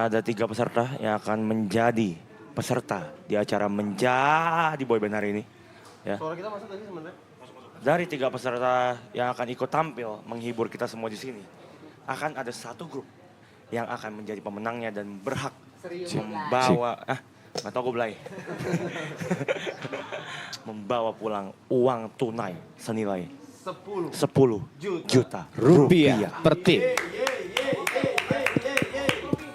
ada 3 peserta yang akan menjadi peserta di acara Menjadi Boyband hari ini. Ya. Suara kita masuk tadi sebenarnya? Dari 3 peserta yang akan ikut tampil menghibur kita semua di sini, akan ada 1 grup yang akan menjadi pemenangnya dan berhak membawa, nggak tahu gue belai. Membawa pulang uang tunai senilai 10 juta rupiah per tim.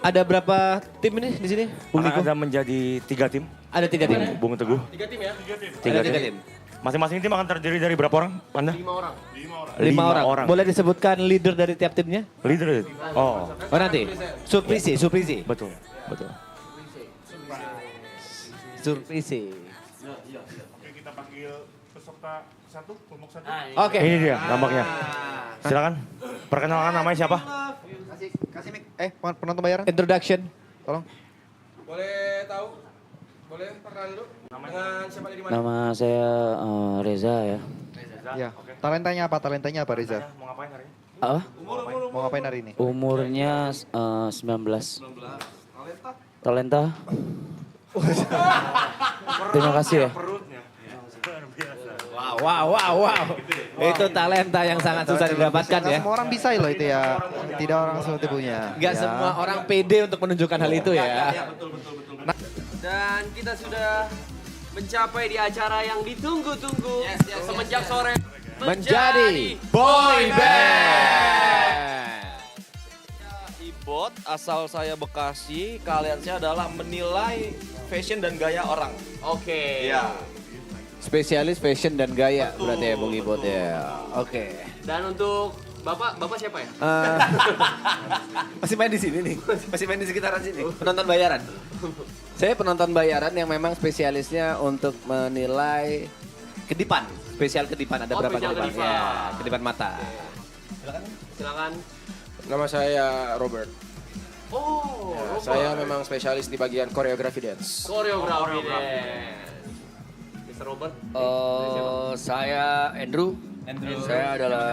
Ada berapa tim ini di sini? Bung Akan Niko? ada menjadi 3 tim. Ada 3 tim. Bung Teguh. 3 tim ya? 3 Ada 3 tim. tim. Masing-masing tim akan terdiri dari berapa orang, Anda? 5 orang. 5 orang. Boleh disebutkan leader dari tiap timnya? Leader. Oh, Oh nanti. Surprise. betul, betul. Surprise. Oke, kita panggil peserta satu, kelompok satu. Oke. Ini dia nampaknya. Silakan. Perkenalkan namanya siapa? Kasih mic. Penonton bayaran. Introduction. Tolong. Boleh tahu? Boleh perkenalan dulu? Dengan siapa di mana? Nama saya Reza ya. Ya. Talentanya apa Reza? Mau ngapain hari ini? Apa? Mau ngapain hari ini? Umurnya 19. Talenta. Terima kasih ya. Wow. Itu talenta yang sangat susah didapatkan ya. Semua orang bisa loh itu ya. Tidak orang seperti punya. Gak Ya. semua orang pede untuk menunjukkan hal itu ya. Dan kita sudah mencapai di acara yang ditunggu-tunggu semenjak sore. Menjadi boy band. Ibot, asal saya Bekasi, kalian saya adalah menilai fashion dan gaya orang. Oke. Iya. Spesialis fashion dan gaya berarti ya Bung Ibot ya. Oke. Dan untuk Bapak siapa ya? Masih main di sini nih. Masih main di sekitaran sini. Penonton bayaran. Saya penonton bayaran yang memang spesialisnya untuk menilai kedipan. Spesial kedipan ada Oh, berapa spesial kedipan? kedipan. Ya, kedipan mata. Silakan. Nama saya Robert. Oh, Robert. Saya memang spesialis di bagian koreografi dance. Koreografi deh. Mr. Robert. Saya Andrew. Saya adalah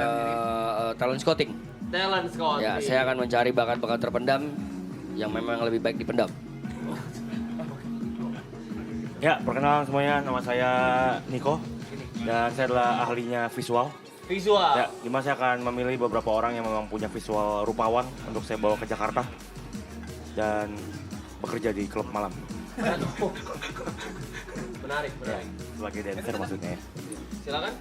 talent scouting. Talent Scouting. Ya, saya akan mencari bakat-bakat terpendam yang memang lebih baik dipendam. Ya, perkenalan semuanya. Nama saya Niko. Dan saya adalah ahlinya visual. Visual. Ya, dimana saya akan memilih beberapa orang yang memang punya visual rupawan untuk saya bawa ke Jakarta. Dan bekerja di klub malam. Menarik. Ya, sebagai dancer maksudnya ya. Silakan.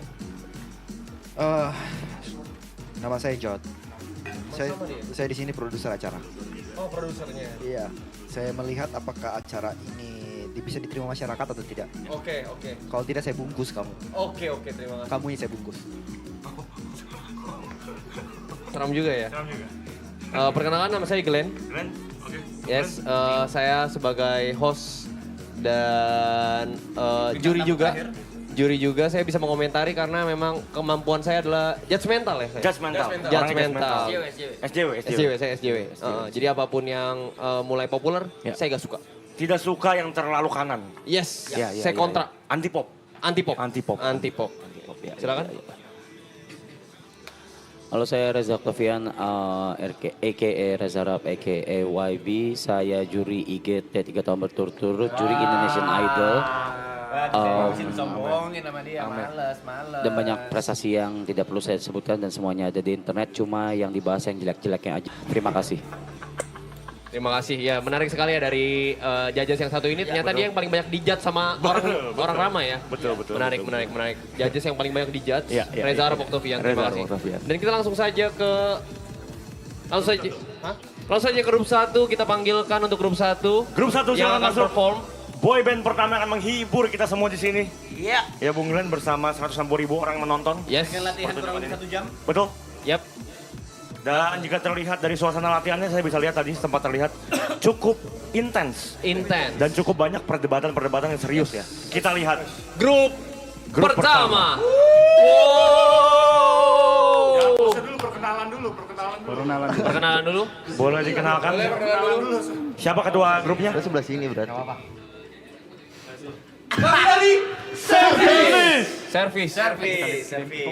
Nama saya Jod. Saya di sini produser acara. Oh, produsernya. Iya. Saya melihat apakah acara ini bisa diterima masyarakat atau tidak. Oke. Kalau tidak saya bungkus kamu. Oke, terima kasih. Kamu ini saya bungkus. Seram juga ya. Seram juga. Perkenalkan nama saya Glenn. Glenn, oke. Yes, saya sebagai host dan juri juga. Juri juga saya bisa mengomentari karena memang kemampuan saya adalah judgmental ya. Saya. Judgmental. Judgmental. SJW. Saya SJW. Jadi apapun yang mulai populer, Ya. saya gak suka. Tidak suka yang terlalu kanan. Yes, Ya, saya kontra. Anti pop. Anti-pop. Anti-pop. Ya, Silakan. Halo, saya Reza Octavian, a.k.a. Reza Rap, a.k.a. YB. Saya juri IG 3 tahun berturut-turut, juri Indonesian Idol. Sombongin sama dia, males. Dan banyak prestasi yang tidak perlu saya sebutkan dan semuanya ada di internet. Cuma yang dibahas yang jelek-jeleknya aja. Terima kasih. Terima kasih. Ya, menarik sekali ya dari judges yang satu ini. Ternyata dia yang paling banyak dijudge sama orang ramai ya. Betul. Menarik. Judges yang paling banyak dijudge. Iya, Reza iya. Arab Octavian. Reza Terima Arab kasih. Octavian. Dan kita langsung saja ke grup 1 kita panggilkan untuk grup 1. Grup 1 yang silakan akan masuk. perform. Boyband pertama akan menghibur kita semua di sini. Iya. Ya, Bung Glenn bersama 160.000 orang menonton. Yes. Latihan kurang lebih 1 jam. Betul. Yap. Dan jika terlihat dari suasana latihannya, saya bisa lihat tadi sempat terlihat cukup intens. Intense. Dan cukup banyak perdebatan-perdebatan yang serius ya. Kita lihat. Grup pertama. Ya, perkenalan dulu. Perkenalan dulu. Boleh dikenalkan? Siapa ketua grupnya? Saya sebelah sini berarti. Servis.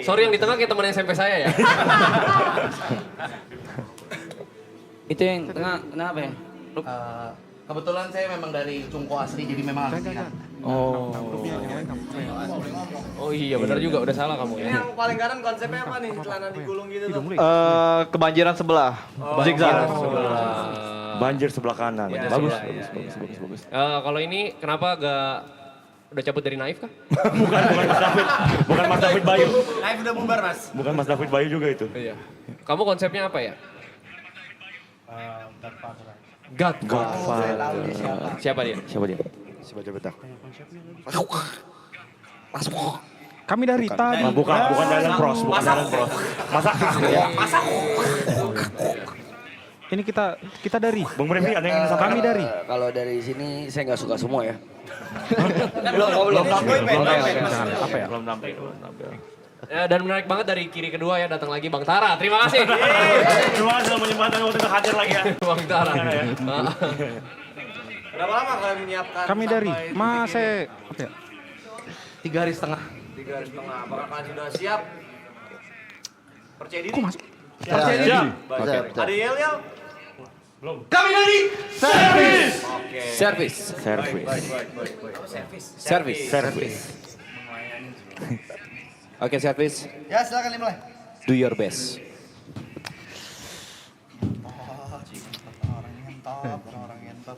Sorry yang di tengah kayak teman SMP saya ya. Itu yang tengah, kenapa ya? Kebetulan saya memang dari Cungko asli, jadi memang harus lihat. Oh iya benar juga, udah salah kamu ya. Yang paling kanan konsepnya apa nih? Celana digulung gitu tuh. Kebanjiran sebelah. Zigzag. Banjir sebelah kanan. Bagus. Kalau ini kenapa gak udah cabut dari Naif kah? Bukan Mas David. Bukan Mas David Bayu. Naif udah bubar, Mas. Bukan Mas David Bayu juga itu. Iya. Kamu konsepnya apa ya? Godfather. Siapa dia? Siapa dia? Coba betak. Kami dari tadi. Bukan Dylan Pros. Masak. Ini kita dari. Bang Brembi ada yang ingin disampaikan? Kami dari. Kalau dari sini saya nggak suka semua ya. Belum tampil. Apa ya? Belum tampil. Ya, dan menarik banget dari kiri kedua ya datang lagi Bang Tara. Terima kasih. Terima kasih sudah menyempatkan waktu itu hadir lagi ya. Bang Tara. Berapa lama kalian menyiapkan? Kami dari. Mas, saya... 3 hari setengah. 3 hari setengah. Apakah kalian sudah siap? Percaya diri? Kok masuk? Percaya diri? Siap. Ada yel-yel? Kami dari Service. Oke, service. Ya silakan dimulai. Do your best. Orang ngentot.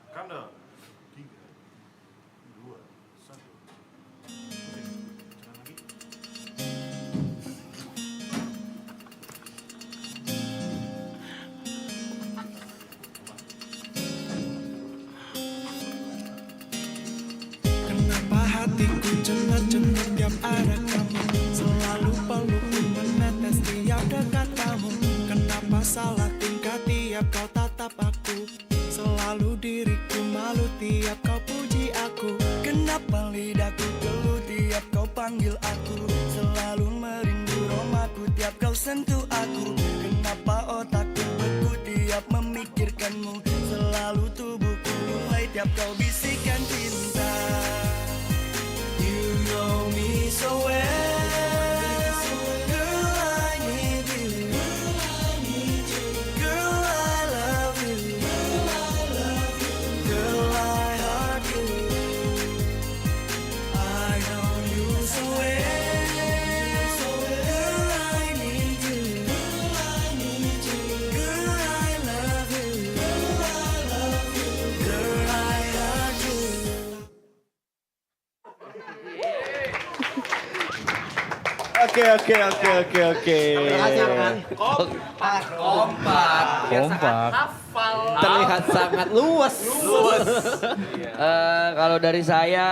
Kanda. 3, 2, 1. Kenapa hatiku cengat-cengat tiap ada kamu, selalu pelukku menetes tiap dekat kamu. Kenapa salah tingkah tiap kau tatap aku, selalu diriku malu tiap kau puji aku. Kenapa lidahku geluh tiap kau panggil aku, selalu merindu romaku tiap kau sentuh aku. Kenapa otakku beku tiap memikirkanmu, selalu tubuhku mulai tiap kau bisikan cinta. You know me so well, girl I need you, girl I love you, girl I heart you. I know you so well, girl I need you, girl I love you, girl I heart you. Oke. Kompak. Terlihat sangat luas. Kalau dari saya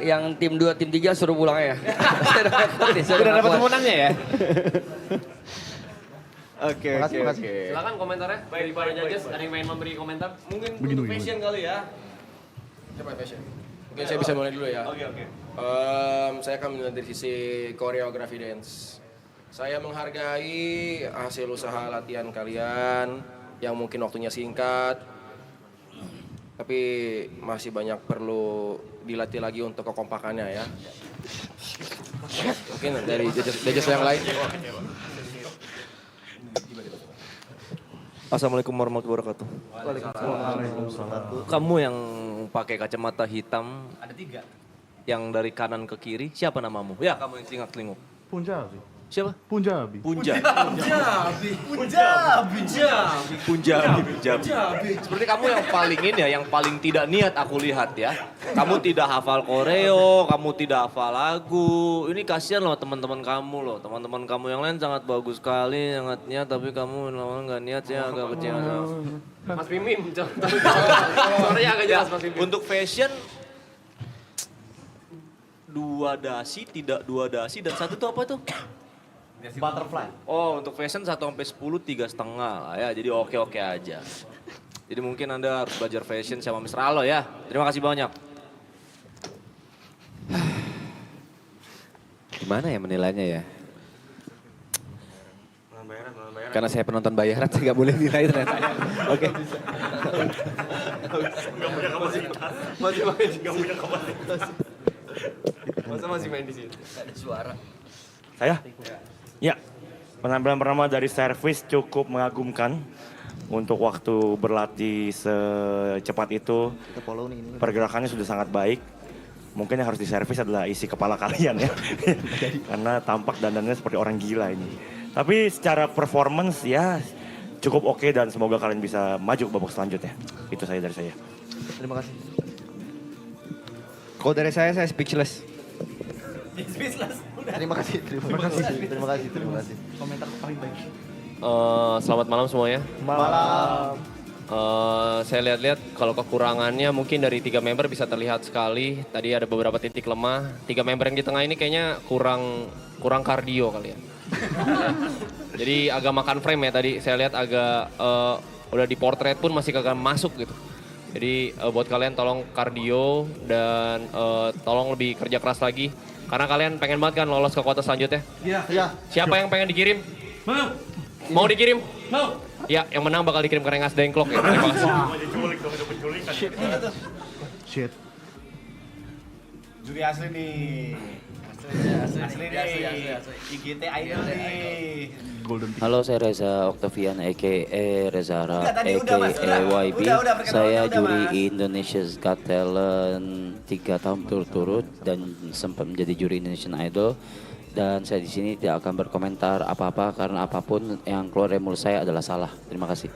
yang tim 2, tim 3 suruh pulang ya. Sudah dapat pemenangnya ya. Oke. Silakan komentarnya dari para judges. Ada yang main memberi komentar? Mungkin untuk fashion kali ya. Coba fashion. Mungkin saya bisa mulai dulu ya. Oke. Saya akan menilai dari sisi koreografi dance. Saya menghargai hasil usaha latihan kalian yang mungkin waktunya singkat, tapi masih banyak perlu dilatih lagi untuk kekompakannya ya. Mungkin dari judges yang lain. Assalamualaikum warahmatullahi wabarakatuh. Kamu yang pakai kacamata hitam. Ada 3. Yang dari kanan ke kiri, siapa namamu? Ya, kamu yang celingak-celinguk. Punjabi. Siapa? Punjabi. Punjabi. Seperti kamu yang paling ini ya, yang paling tidak niat aku lihat ya. Kamu tidak hafal koreo, kamu tidak hafal lagu. Ini kasihan loh teman-teman kamu loh. Teman-teman kamu yang lain sangat bagus sekali, sangat niat. Tapi kamu nggak niat ya, agak kecewa. Mas Mimim. Suaranya agak jelas Mas Mimim. Untuk fashion, 2 dasi, tidak 2 dasi, dan 1 itu apa tuh? Butterfly. Oh, untuk fashion 1 sampai 10 3,5 lah ya. Jadi oke aja. Jadi mungkin Anda harus belajar fashion sama Mr. Alo ya. Terima kasih banyak. Gimana ya menilainya ya? Karena saya penonton bayaran, saya nggak boleh nilai ternyata. Oke. Gak punya kapasitas. Masa masih main di sini? Ada suara. Saya? Ya, penampilan pertama dari servis cukup mengagumkan. Untuk waktu berlatih secepat itu, Kita follow nih ini. pergerakannya sudah sangat baik. Mungkin yang harus diservis adalah isi kepala kalian ya. Karena tampak dandannya seperti orang gila ini. Tapi secara performance ya cukup oke dan semoga kalian bisa maju ke babak selanjutnya. Itu saja dari saya. Terima kasih. Kalau dari saya speechless. Terima kasih. Komentar paling baik. Selamat malam semuanya. Malam. Saya lihat-lihat kalau kekurangannya mungkin dari 3 member bisa terlihat sekali. Tadi ada beberapa titik lemah. 3 member yang di tengah ini kayaknya kurang kardio kali ya. Jadi agak makan frame ya tadi. Saya lihat agak udah di portrait pun masih kagak masuk gitu. Jadi buat kalian tolong kardio dan tolong lebih kerja keras lagi. Karena kalian pengen banget kan lolos ke kuota selanjutnya. Iya. Siapa yang pengen dikirim? Mau dikirim? Mau. Ya, yang menang bakal dikirim ke Rengas Dengklok ya. Terima kasih. Shit. Juri asli nih. Asli nih. IGT Idol nih. Halo, saya Reza Octavian a.k.a. Reza Arab a.k.a. YB. Saya juri Indonesia's Got Talent 3 tahun berturut-turut dan sempat menjadi juri Indonesian Idol. Dan saya di sini tidak akan berkomentar apa-apa karena apapun yang keluar dari mulut saya adalah salah. Terima kasih.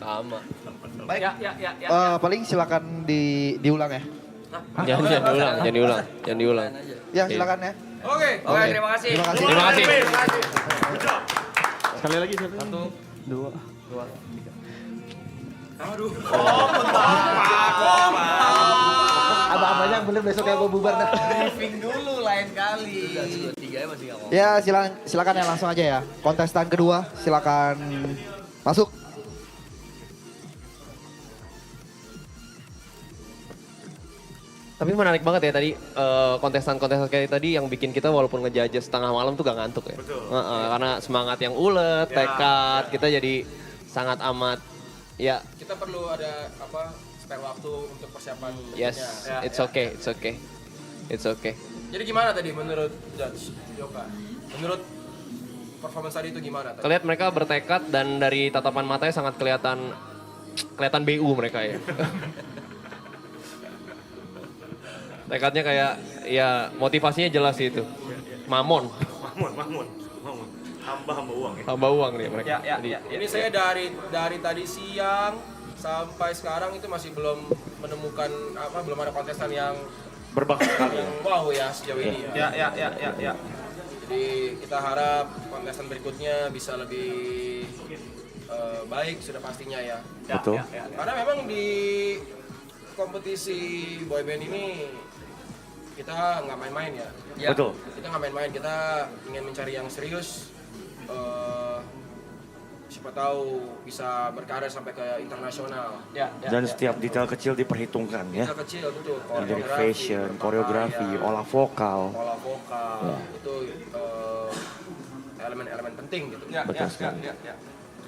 Sama. Baik. Paling silakan diulang ya. Jangan diulang. Ya silakan ya. Oke, terima kasih. Terima kasih. Sekali lagi satu. 2. Abang-abangnya boleh besok kayak mau bubar dah. Briefing dulu lain kali. Ya silakan ya langsung aja ya. Kontestan kedua silakan masuk. Tapi menarik banget ya tadi kontestan-kontestan kayak tadi yang bikin kita walaupun ngejajah setengah malam tuh gak ngantuk ya. Betul. Karena semangat yang ulet, tekad, kita jadi sangat amat ya. Kita perlu ada spare waktu untuk persiapan. Yes, it's okay. Jadi gimana tadi menurut Judge Joka? Menurut performance tadi itu gimana tadi? Kelihat mereka bertekad dan dari tatapan matanya sangat kelihatan BU mereka ya. Tekadnya kayak ya motivasinya jelas sih itu. Mamon. Hamba uang ya. Hamba uang nih mereka. Ini saya dari tadi siang sampai sekarang itu masih belum menemukan belum ada kontestan yang Berbakat sekali. yang wow ya sejauh ini ya. Ya. Jadi kita harap kontestan berikutnya bisa lebih baik sudah pastinya ya. Betul. Karena memang di kompetisi boyband ini kita nggak main-main ya. Betul. Kita nggak main-main, kita ingin mencari yang serius. Siapa tahu bisa berkarir sampai ke internasional. Dan setiap detail kecil diperhitungkan ya. Kita kecil betul. Dari fashion, koreografi, olah vokal. Itu elemen-elemen penting gitu. Betul sekali.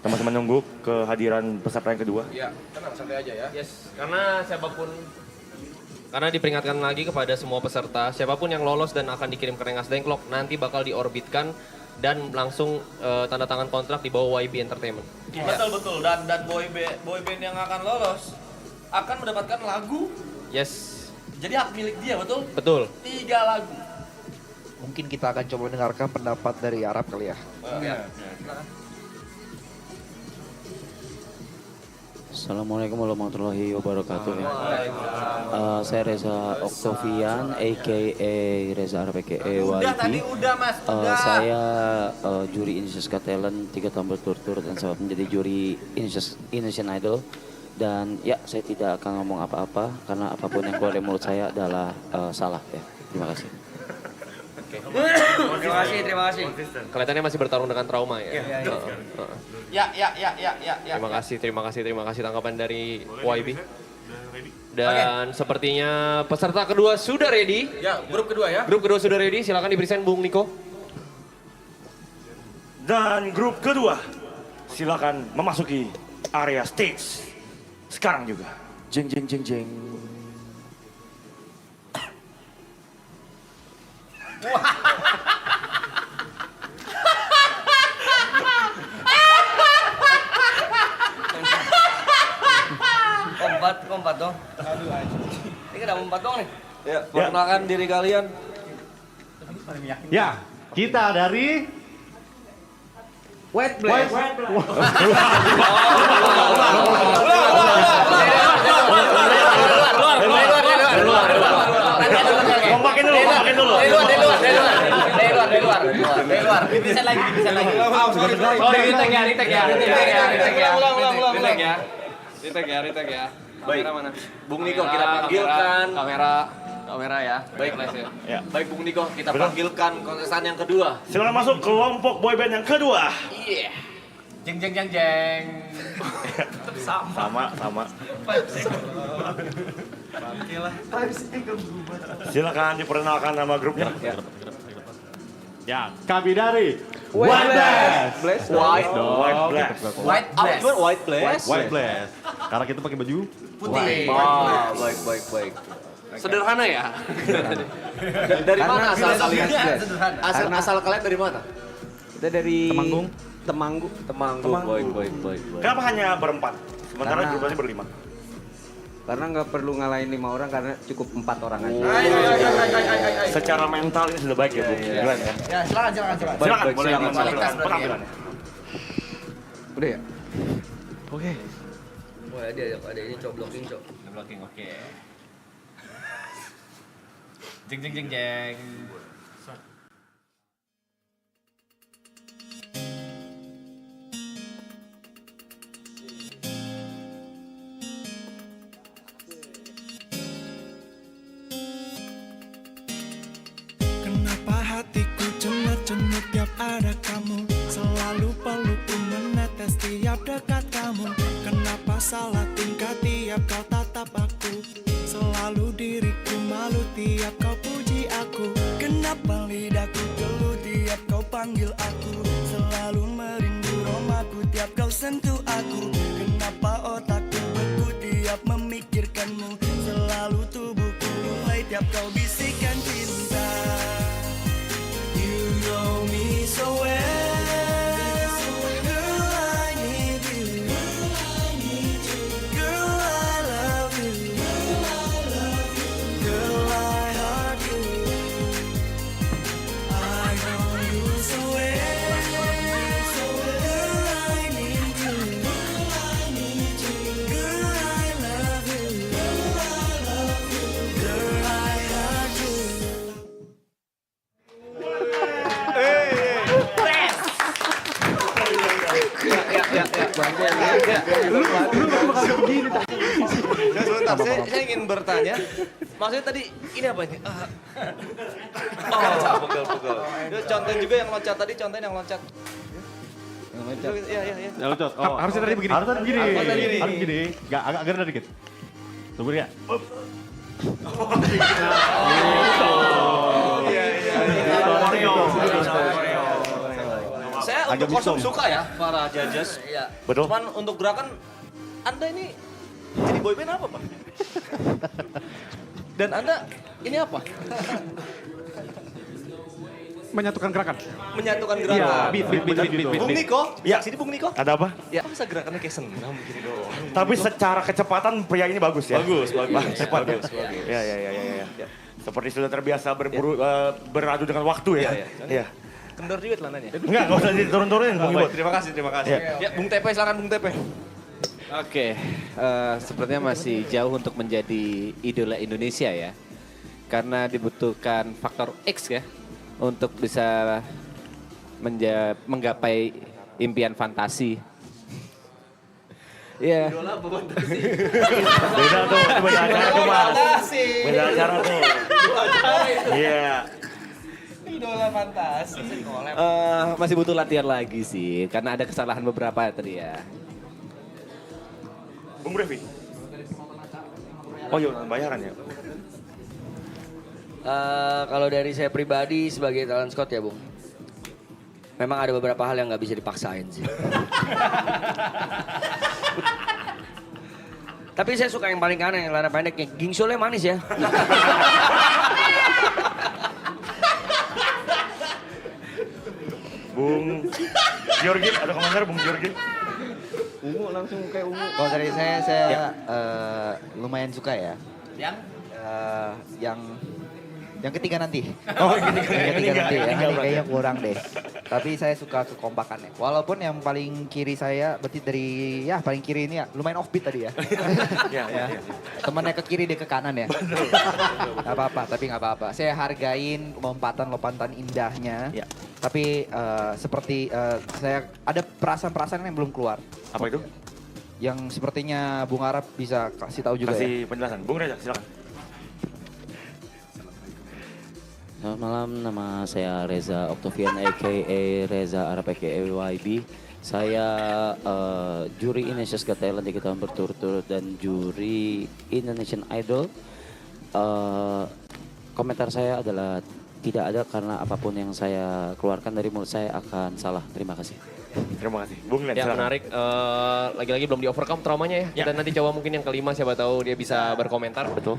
Kita masih menunggu kehadiran peserta yang kedua. Ya, tenang santai aja ya. Yes, karena diperingatkan lagi kepada semua peserta, siapapun yang lolos dan akan dikirim ke Rengas Dengklok nanti bakal diorbitkan dan langsung tanda tangan kontrak di bawah YB Entertainment. Betul. Dan boyband yang akan lolos akan mendapatkan lagu. Yes, Jadi hak milik dia, betul? betul. 3 lagu. Mungkin kita akan coba dengarkan pendapat dari Arab kali ya. Assalamualaikum warahmatullahi wabarakatuh. Saya Reza Octavian a.k.a. Reza Arab a.k.a. YB. Udah mas. Saya juri Indonesia's Got Talent 3 tahun berturut-turut dan sempat menjadi juri Indonesian Idol. Dan ya saya tidak akan ngomong apa-apa karena apapun yang keluar dari mulut saya adalah salah ya. Terima kasih. Terima kasih. Kelihatannya masih bertarung dengan trauma ya. Ya. Terima kasih tanggapan dari YB. Dan sepertinya peserta kedua sudah ready. Ya, grup kedua ya. Grup kedua sudah ready, silakan dipresent Bung Niko. Dan grup kedua silakan memasuki area stage sekarang juga. Jeng jeng jeng jeng. Kompat dong. Aduh anjing. Ini kenapa 4 dong nih? Ya, perkenalkan diri kalian. Ya, kita dari White Blast. Kompakin dulu. Dari luar. Bisa lagi. Retake ya. Baik. Kamera mana? Bung Niko kita panggilkan. Kamera ya. Baik, Ya. baik Bung Niko kita Betul. panggilkan kontestan yang kedua. Silakan masuk kelompok boyband yang kedua. Jeng. Sama. Silakan diperkenalkan nama grupnya. ya kami dari White Blast. White. White Blast. White Blast. White Blast. Karena kita pakai baju Putih. Oh, baik. Sederhana ya? Dari mana asal kalian? Asal kalian dari mana? Kita dari Temanggung. Temanggung. Baik. Kenapa hanya berempat? Sementara Karena- grupnya berlima. Karena nggak perlu ngalahin 5 orang karena cukup 4 orang aja. Secara mental ini sudah baik ya, Bu. Keren ya. Ya silakan. Silakan, baik, boleh silakan. menampilkan penampilannya. Udah ya? Wah, ada ini blocking, Cok. Blocking, oke. Jeng. Kenapa hatiku cenut-cenut tiap ada kamu, selalu pelukku menetes tiap dekat kamu. Kenapa salah tingkah tiap kau tatap aku, selalu diriku malu tiap kau puji aku. Kenapa lidahku gelut tiap kau panggil aku, selalu merindu romaku tiap kau sentuh aku. Kenapa otakku beku tiap memikirkanmu, selalu tubuhku mulai tiap kau bisikan cinta. You know me so well, girl I need you, girl I love you, girl I heart you. I know you so well, girl I need you, girl I love you, girl I heart you. Sebentar, saya ingin bertanya. Maksudnya tadi ini apa ini? Pegel. Contohin juga yang loncat tadi, contohin yang loncat. Iya. Ya lucu. Oh, harusnya tadi begini. Harusnya begini. Harus begini. Agak rendah dikit. Tunggu ya. Saya Agak untuk kostum bisong. suka ya, para judges. Iya. Betul. Cuman untuk gerakan, Anda ini jadi boyband apa, Pak? Dan Anda ini apa? Menyatukan gerakan. Menyatukan Iya, gerakan. beat. Bung Niko, Ya. sini Bung Niko. Ada apa? Ya, masa gerakannya kayak senam begini doang? Tapi secara kecepatan pria ini bagus ya. Bagus. Cepat ya. Bagus. Ya. Seperti sudah terbiasa beradu dengan waktu ya. Iya. Kendor juga celananya. Enggak usah diturun-turunin, Bung Ibot. Terima kasih. Ya. Ya, Bung Tepe, silakan Bung Tepe. Oke, sepertinya masih jauh untuk menjadi idola Indonesia ya. Karena dibutuhkan faktor X ya untuk bisa menggapai impian fantasi. Iya. Beda tuh, beda acara tuh Mas. Beda acara tuh. Iya. Idola fantasi. Masih butuh latihan lagi sih, karena ada kesalahan beberapa tadi ya. Bung Brevi. Oh iya, bayaran ya. Kalau dari saya pribadi sebagai talent scout ya, Bung. Memang ada beberapa hal yang nggak bisa dipaksain sih. Tapi saya suka yang paling kanan, yang celana pendeknya. Gingsulnya manis ya. Bung Georgi, ada komentar Bung Georgi? Ungu langsung kayak ungu. Kalau dari saya lumayan suka ya. Yang? Yang ketiga nanti. Oh, Yang ketiga nanti. Yang ini berarti kayaknya ya. kurang deh. Tapi saya suka kekompakannya. Walaupun yang paling kiri saya, berarti dari ya paling kiri ini ya lumayan offbeat tadi ya. Ya. Temannya ke kiri dia ke kanan ya. Gak apa-apa, tapi gak apa-apa. Saya hargain lompatan indahnya. Ya. Tapi seperti saya ada perasaan-perasaan yang belum keluar. Apa itu? Yang sepertinya Bung Arab bisa kasih tahu juga ya. Kasih penjelasan. Bung Reza, silakan. Selamat malam, nama saya Reza Octavian aka Reza Arab aka YB. Saya juri Indonesia's Got Talent 3 tahun berturut-turut dan juri Indonesian Idol. Komentar saya adalah tidak ada karena apapun yang saya keluarkan dari mulut saya akan salah. Terima kasih. Terima kasih. Bung Len, Ya silakan. menarik, lagi-lagi belum di overcome traumanya ya. Dan nanti coba mungkin yang kelima siapa tahu dia bisa berkomentar. Betul.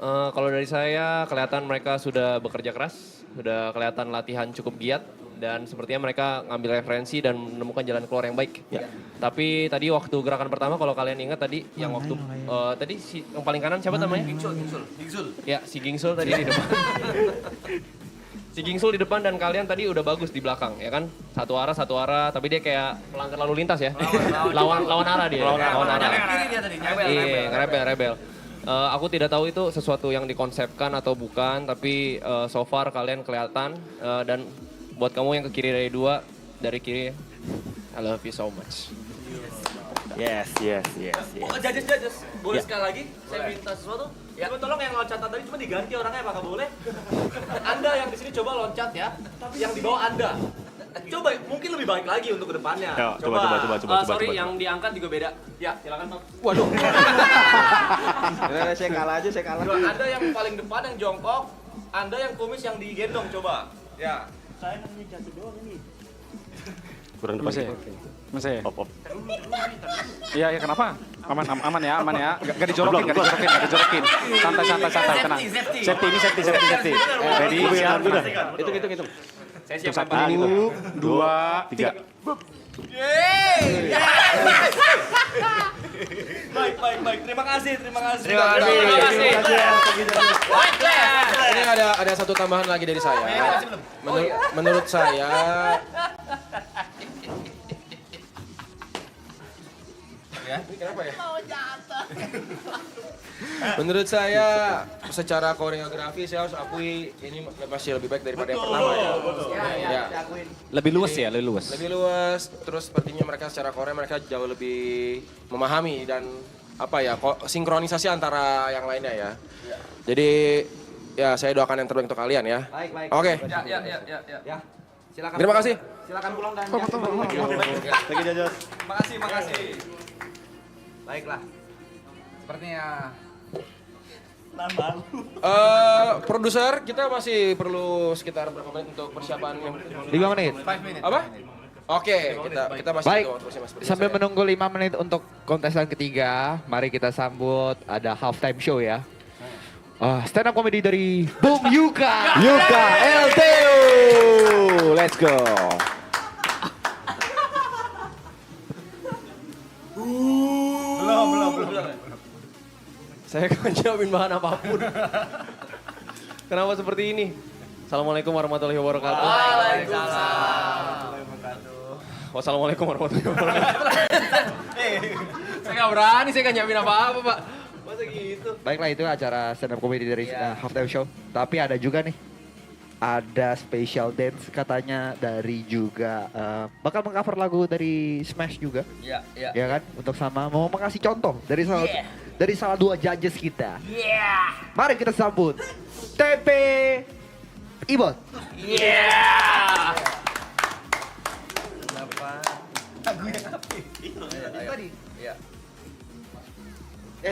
Kalau dari saya kelihatan mereka sudah bekerja keras, sudah kelihatan latihan cukup giat dan sepertinya mereka ngambil referensi dan menemukan jalan keluar yang baik. Ya. Tapi tadi waktu gerakan pertama kalau kalian ingat tadi yang waktu tadi yang paling kanan siapa namanya? Gingsul. Ya, si Gingsul tadi di depan. Si Gingsul di depan dan kalian tadi udah bagus di belakang ya kan? Satu arah, tapi dia kayak melanggar lalu lintas ya. Lawan arah dia. Lawan arah. Iya, rebel. Aku tidak tahu itu sesuatu yang dikonsepkan atau bukan, tapi so far kalian kelihatan dan buat kamu yang ke kiri dari kiri, I love you so much. Yes. Judges, boleh sekali lagi saya minta sesuatu? Ya. Coba tolong yang loncatan tadi cuma diganti orangnya apakah boleh? Anda yang di sini coba loncat ya, tapi yang di bawah Anda. Coba mungkin lebih baik lagi untuk kedepannya. Ya, coba. Sorry, yang diangkat juga beda. Ya, silakan Bang. Waduh. Saya kalah aja, saya kalah. Anda yang paling depan yang jongkok, Anda yang kumis yang digendong coba. Ya. Saya namanya jatuh doang ini. Kurang depan. Masih. Op. Iya, kenapa? Aman ya. Gak dijorokin. Santai, tenang. Safety. Ready, siap, udah. Hitung. Saya siap. 1, 2, 3. Baik. Terima kasih. Ini ada satu tambahan lagi dari saya. Menurut saya kenapa ya? Menurut saya secara koreografi saya harus akui ini masih lebih baik daripada yang pertama ya. Ya. Lebih luas ya, lebih luas. Lebih luas, terus sepertinya mereka secara Korea mereka jauh lebih memahami dan sinkronisasi antara yang lainnya ya. Jadi ya saya doakan yang terbaik untuk kalian ya. Baik. Oke. Ya. Silakan. Terima kasih. Silakan pulang dan Lagi Jajos. Makasih. Baiklah. Sepertinya Produser, kita masih perlu sekitar berapa menit untuk persiapan 5 menit. Apa? Oke, kita masih Baik, butuh waktu seperti sambil biasa ya. menunggu 5 menit untuk kontestan ketiga, mari kita sambut ada halftime show ya. Stand up comedy dari Bung Yuka. Yuka LTU. Let's go. Belum. Saya akan jawabin bahan apapun. Kenapa seperti ini? Assalamualaikum warahmatullahi wabarakatuh. Wassalamualaikum warahmatullahi wabarakatuh. Saya nggak berani, saya nggak nyiapin apa-apa, Pak. Masa gitu? Baiklah, itu acara stand up comedy dari halftime show. Tapi ada juga nih, ada special dance katanya dari juga bakal mengcover lagu dari Smash juga. Iya. Ya kan? Untuk sama mau mengasih contoh dari salah 2 judges kita. Mari kita sambut TP Ibot.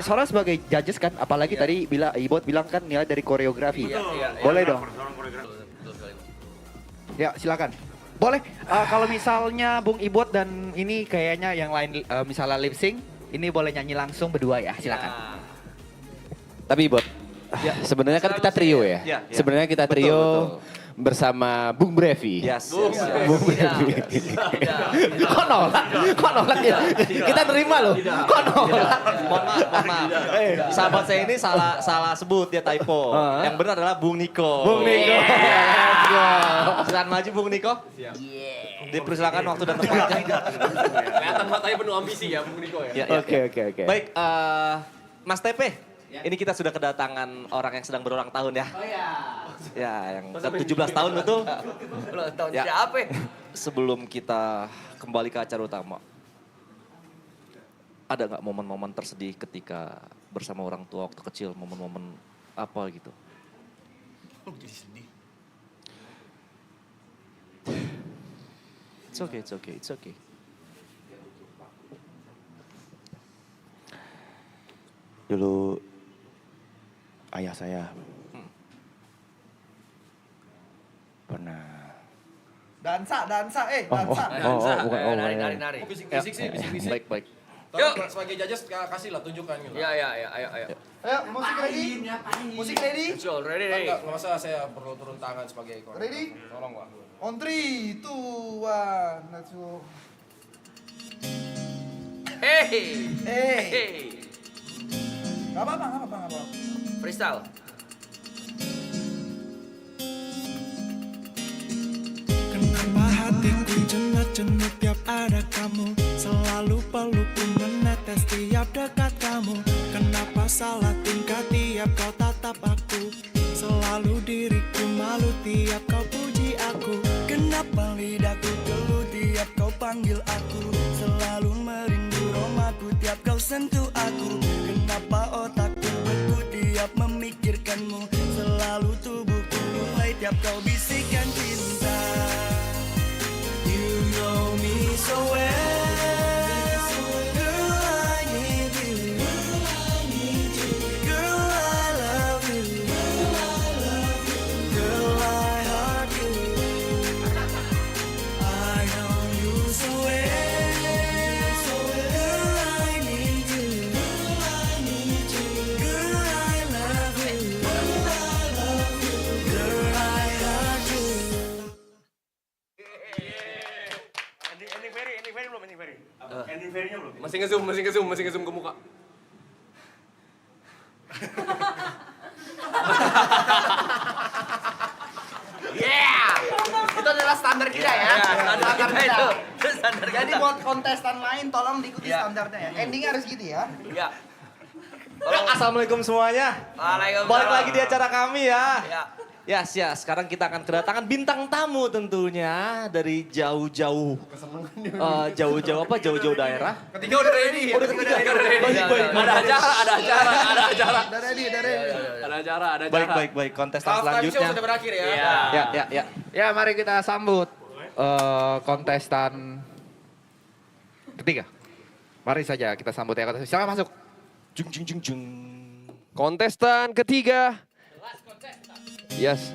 Soalnya sebagai judges kan, apalagi tadi Ibot bilang kan nilai dari koreografi. Boleh dong. Ya, silakan. Boleh. Kalau misalnya Bung Ibot dan ini kayaknya yang lain misalnya lip sync, ini boleh nyanyi langsung berdua ya, silakan. Tapi Ibot, sebenarnya kan kita trio ya. Sebenarnya kita trio bersama Bung Brevi. Yes. Bung Brevi. Kok nolak? Kok nolak ya? Kita terima loh. Kok nolak? Mohon maaf. Sahabat saya ini salah sebut, dia typo. Yang benar adalah Bung Niko. Bung Niko. Silakan maju Bung Niko. Dipersilakan waktu dan tempatnya. Kelihatan matanya penuh ambisi ya Bung Niko ya. Oke. Baik, Mas Tepe. Ini kita sudah kedatangan orang yang sedang berulang tahun ya. Oh iya. Ya, yang 17 tahun betul. Ulang tahun Ya. siapa? Sebelum kita kembali ke acara utama, ada nggak momen-momen tersedih ketika bersama orang tua waktu kecil, momen-momen apa gitu? Jadi sedih. It's okay. Dulu ayah saya pernah Dansa, dansa. bukan. Nari. Bisik-bisik sih, bisik-bisik. Baik. Tolong sebagai judges kasih lah tunjukkan gitu. Ya, ayo. Ayo, musik ready? Musik ready? Muncul, ready. Nggak masa saya perlu turun tangan sebagai koordinator. Ready? Tolong Pak. On 3, 2, 1, let's go. Hey. Gak apa-apa. Freestyle. Kenapa hatiku cenut-cenut tiap ada kamu, selalu pelukku menetes tiap dekat kamu. Kenapa salah tingkah tiap kau tatap aku, selalu diriku malu tiap kau puji aku. Kenapa lidahku geluh tiap kau panggil aku, selalu merindu romaku tiap kau sentuh aku. Kenapa otakku beku tiap memikirkanmu, selalu tubuhku mulai tiap kau bisikan cinta. You know me so well, girl I need you, girl I love you, girl I heart you. I know you so well, girl I need you, girl I love you, girl I heart you. Ending ferry-nya belum? Masih nge-zoom ke muka. Itu adalah standar kita ya. Standar kita itu. Standar Jadi kita. buat kontestan lain tolong diikuti Iya. standarnya ya. Endingnya harus gitu ya. Iya. Assalamualaikum semuanya. Waalaikumsalam. Balik lagi di acara kami ya. Ya. Ya, sekarang kita akan kedatangan bintang tamu tentunya dari jauh-jauh. Jauh-jauh apa? Jauh-jauh daerah. Ketiga udah ready. Oh, udah ketiga. Baik. Ada acara. Udah ready. Ada acara. Baik. Kontestan Half time show selanjutnya. sudah berakhir ya. Ya. Ya mari kita sambut kontestan ketiga. Mari saja kita sambut ya. Silakan masuk. Jung. Kontestan ketiga. Yes.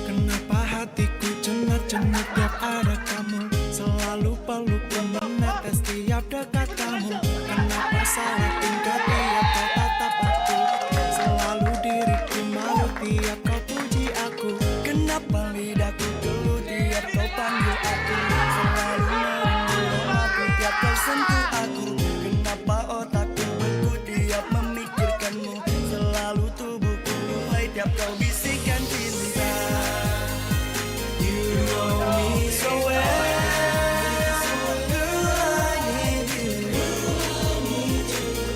Kenapa hatiku cenut-cenut tiap ada kamu, selalu pelukku menetes tiap dekat kamu. Kenapa salah tingkah tiap kau tatap aku, selalu diriku malu tiap kau puji aku. Kenapa lidahku geluh tiap kau panggil aku, selalu merindu romaku tiap kau sentuh aku. Kenapa otakku beku tiap memikirkanmu, selalu tubuhku mulai tiap kau bisikan cinta. You know me so well, girl I need you,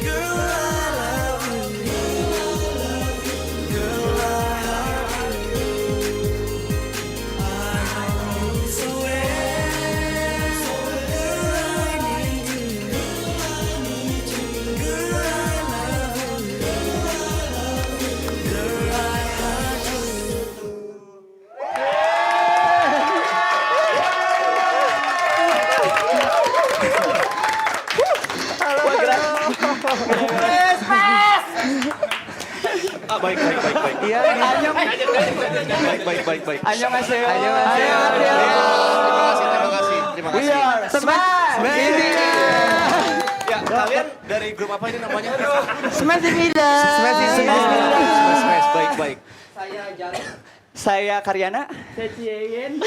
girl I love you, girl I heart you. I know you so well, girl I need you, girl I love you, girl I heart you. Baik. Iya, Baik. Annyeonghaseyo. Terima kasih. terima kasih. Ya, kalian dari grup apa ini namanya? Smash. Baik. Saya Jarod. Saya Karyana. Saya Cieyen.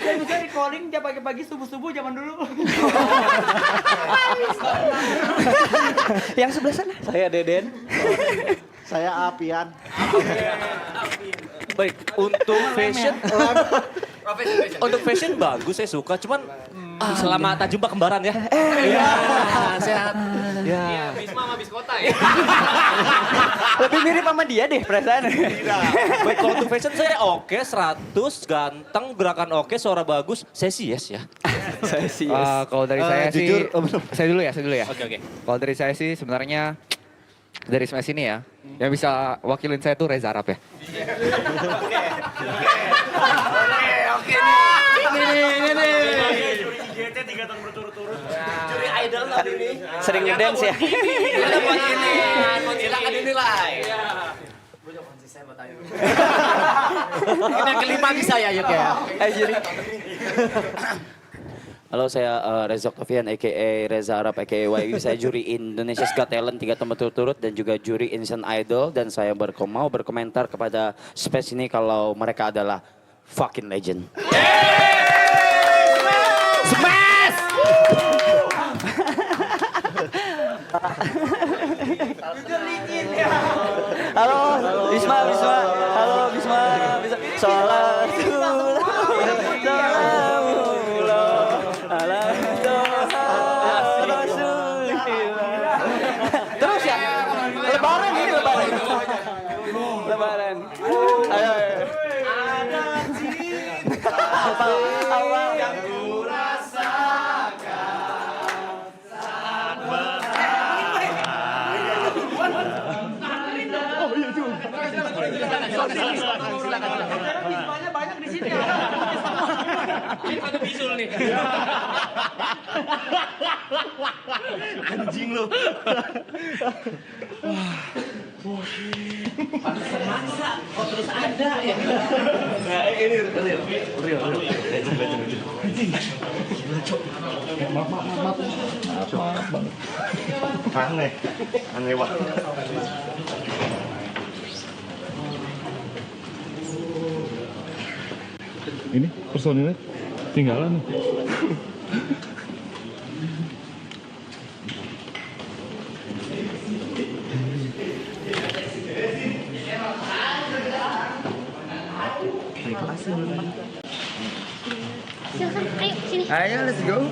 Saya bisa recording tiap pagi-pagi subuh-subuh zaman dulu. Yang sebelah sana. Saya Deden. Saya Apian. Baik, untuk fashion. Untuk fashion bagus, saya suka. Cuman selamat tak jumpa kembaran ya. Iya, sehat. Ya. Bisma sama Biskota ya. Lebih mirip sama dia deh perasaan. Baik, kalau untuk fashion saya oke, 100, ganteng, gerakan oke, suara bagus. Saya sih yes ya. Saya sih. Kalau dari saya sih, jujur, saya dulu ya. Oke. Kalau dari saya sih sebenarnya dari Smash ini ya, yang bisa wakilin saya tuh Reza Arab ya. Oke nih. IGT 3 tahun berturut-turut. Juri idol tadi nih. Sering ngedance ya. Ada buat ini. Silakan dinilai. Ini yang kelima bisa ya, Yuk ya. Juri. Halo, saya Reza Octavian a.k.a. Reza Arab a.k.a. YB. Saya juri Indonesia's Got Talent 3 tahun berturut-turut dan juga juri Indonesian Idol. Dan saya mau berkomentar kepada Space ini kalau mereka adalah fucking legend. Smash! Halo, Bisma. Halo, Bisma. Sholat. Terus ya, lebaran ini lebaran. Ayo. Ada cinta awal yang banyak di sini. Ada bisul nih. Anjing lu. Maksa, kok terus ada ya? Nah, ini real. Maaf. Aneh banget. Ini personilnya tinggalan nih. Silakan, ayo sini. Ayo, let's go.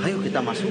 Ayo kita masuk.